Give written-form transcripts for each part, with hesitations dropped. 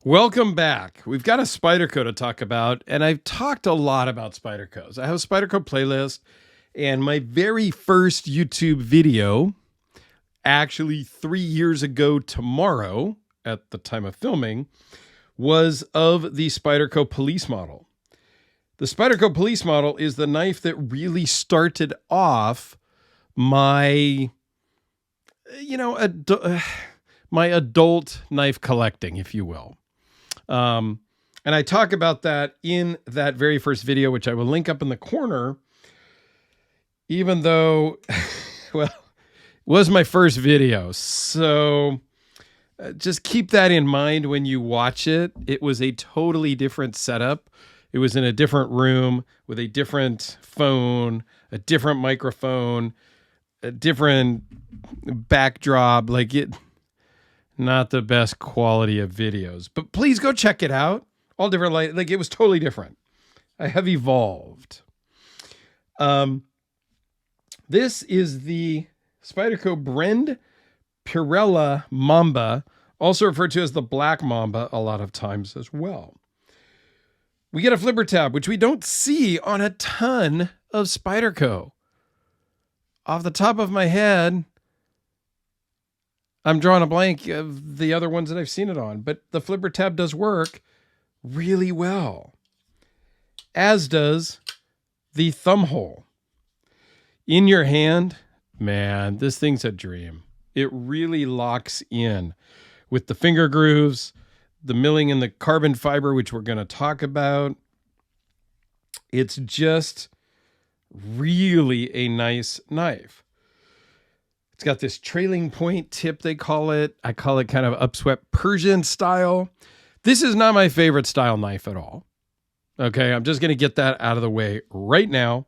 Welcome back. We've got a Spyderco to talk about, and I've talked a lot about Spydercos. I have a Spyderco playlist, and my very first YouTube video, actually 3 years ago tomorrow, at the time of filming, was of the Spyderco police model. The Spyderco police model is the knife that really started off my, my adult knife collecting, if you will. And I talk about that in that very first video, which I will link up in the corner, even though, well, it was my first video. So just keep that in mind when you watch it. It was a totally different setup. It was in a different room with a different phone, a different microphone, a different backdrop. Not the best quality of videos, but please go check it out. All different light, it was totally different. I have evolved. This is the Spyderco Brend Pirela Mamba, also referred to as the Black Mamba a lot of times as well. We get a flipper tab, which we don't see on a ton of Spyderco. Off the top of my head, I'm drawing a blank of the other ones that I've seen it on, but the flipper tab does work really well, as does the thumb hole. In your hand, man, this thing's a dream. It really locks in with the finger grooves, the milling in the carbon fiber, which we're going to talk about. It's just really a nice knife. It's got this trailing point tip, they call it. I call it kind of upswept Persian style. This is not my favorite style knife at all. Okay, I'm just going to get that out of the way right now.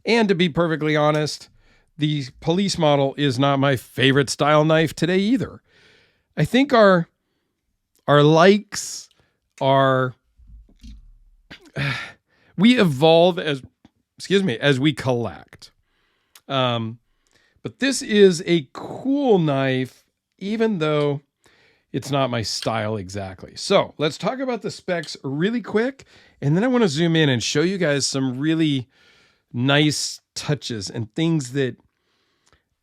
And to be perfectly honest, the police model is not my favorite style knife today either. I think our likes are... we evolve as we collect. But this is a cool knife, even though it's not my style exactly. So let's talk about the specs really quick. And then I want to zoom in and show you guys some really nice touches and things that,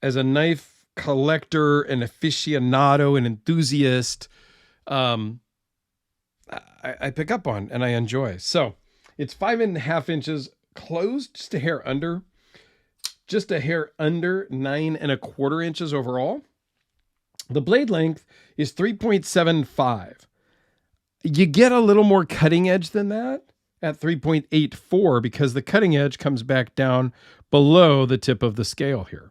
as a knife collector, an aficionado, an enthusiast, I pick up on and I enjoy. So it's 5.5 inches closed, just a hair under. Just a hair under 9.25 inches overall. The blade length is 3.75. You get a little more cutting edge than that at 3.84 because the cutting edge comes back down below the tip of the scale here.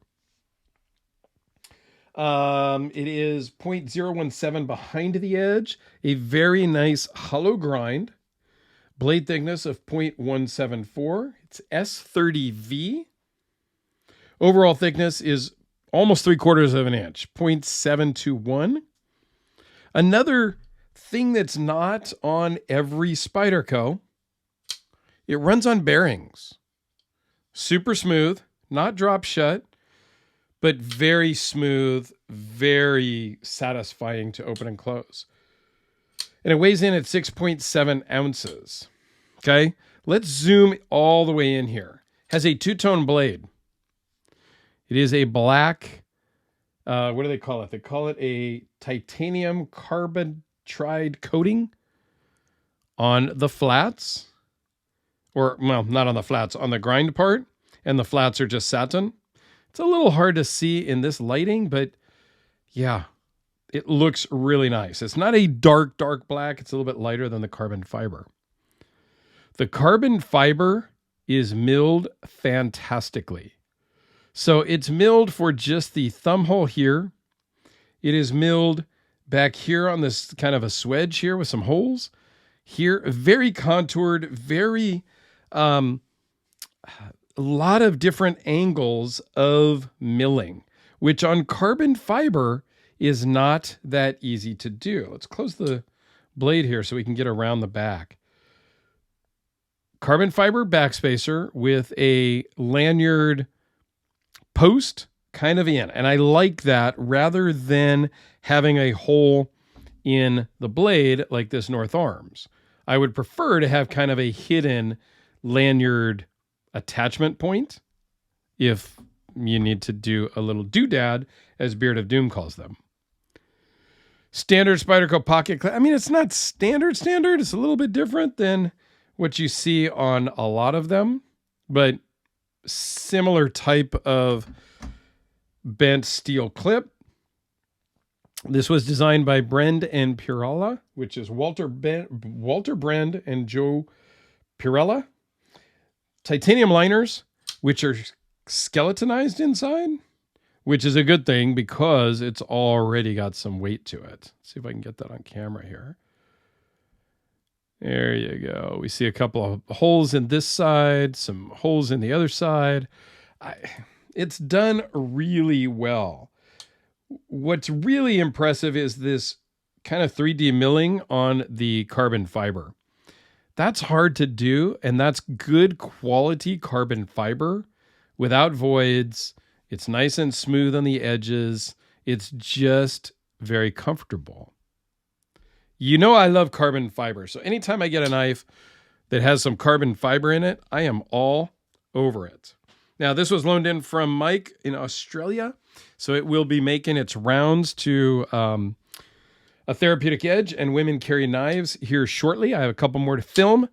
It is 0.017 behind the edge, a very nice hollow grind. Blade thickness of 0.174. It's S30V. Overall thickness is almost 3/4 inch, 0.721. Another thing that's not on every Spyderco, it runs on bearings. Super smooth, not drop shut, but very smooth, very satisfying to open and close. And it weighs in at 6.7 ounces. Okay, let's zoom all the way in here. Has a two-tone blade. It is a black, what do they call it? They call it a titanium carbon tride coating on the flats. Or, well, not on the flats, on the grind part. And the flats are just satin. It's a little hard to see in this lighting, but yeah, it looks really nice. It's not a dark, dark black. It's a little bit lighter than the carbon fiber. The carbon fiber is milled fantastically. So it's milled for just the thumb hole here. It is milled back here on this kind of a swedge here with some holes here. Very contoured, very, a lot of different angles of milling, which on carbon fiber is not that easy to do. Let's close the blade here so we can get around the back. Carbon fiber backspacer with a lanyard post kind of in. And I like that rather than having a hole in the blade like this North Arms. I would prefer to have kind of a hidden lanyard attachment point if you need to do a little doodad, as Beard of Doom calls them. Standard Spyderco pocket clip. I mean, it's not standard. It's a little bit different than what you see on a lot of them, but similar type of bent steel clip. This was designed by Brend and Pirela, which is Walter Brend and Joe Pirela. Titanium liners, which are skeletonized inside, which is a good thing because it's already got some weight to it. Let's see if I can get that on camera here. There you go. We see a couple of holes in this side, some holes in the other side. It's done really well. What's really impressive is this kind of 3D milling on the carbon fiber. That's hard to do, and that's good quality carbon fiber without voids. It's nice and smooth on the edges. It's just very comfortable. You know I love carbon fiber, so anytime I get a knife that has some carbon fiber in it, I am all over it. Now, this was loaned in from Mike in Australia, so it will be making its rounds to a therapeutic edge and women carry knives here shortly. I have a couple more to film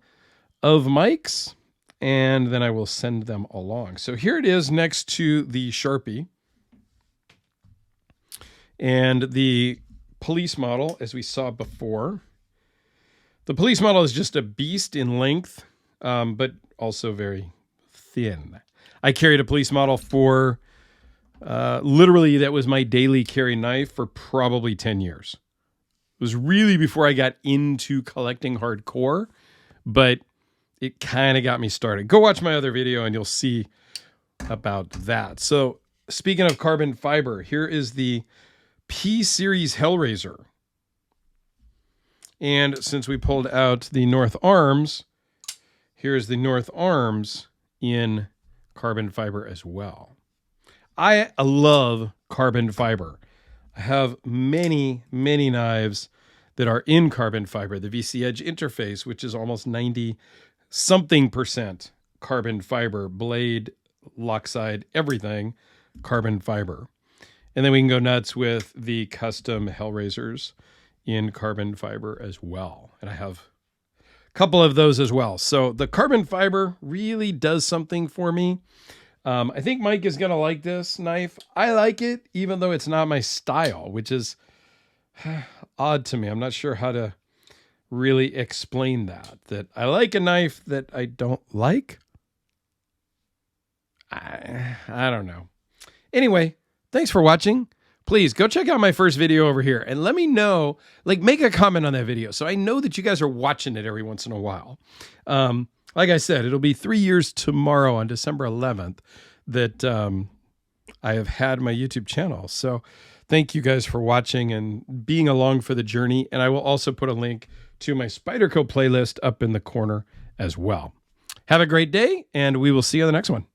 of Mike's, and then I will send them along. So here it is next to the Sharpie and the police model, as we saw before. The police model is just a beast in length, but also very thin. I carried a police model for literally, that was my daily carry knife for probably 10 years. It was really before I got into collecting hardcore, but it kind of got me started. Go watch my other video and you'll see about that. So speaking of carbon fiber, here is the P-Series Hellraiser. And since we pulled out the North Arms, here's the North Arms in carbon fiber as well. I love carbon fiber. I have many knives that are in carbon fiber. The VC Edge interface, which is almost 90-something% carbon fiber, blade, lock side, everything carbon fiber. And then we can go nuts with the custom Hellraisers in carbon fiber as well. And I have a couple of those as well. So the carbon fiber really does something for me. I think Mike is going to like this knife. I like it, even though it's not my style, which is odd to me. I'm not sure how to really explain that I like a knife that I don't like. I don't know. Anyway, thanks for watching. Please go check out my first video over here and let me know, like, make a comment on that video so I know that you guys are watching it every once in a while. Like I said, it'll be 3 years tomorrow on December 11th that I have had my YouTube channel. So thank you guys for watching and being along for the journey. And I will also put a link to my Spyderco playlist up in the corner as well. Have a great day, and we will see you on the next one.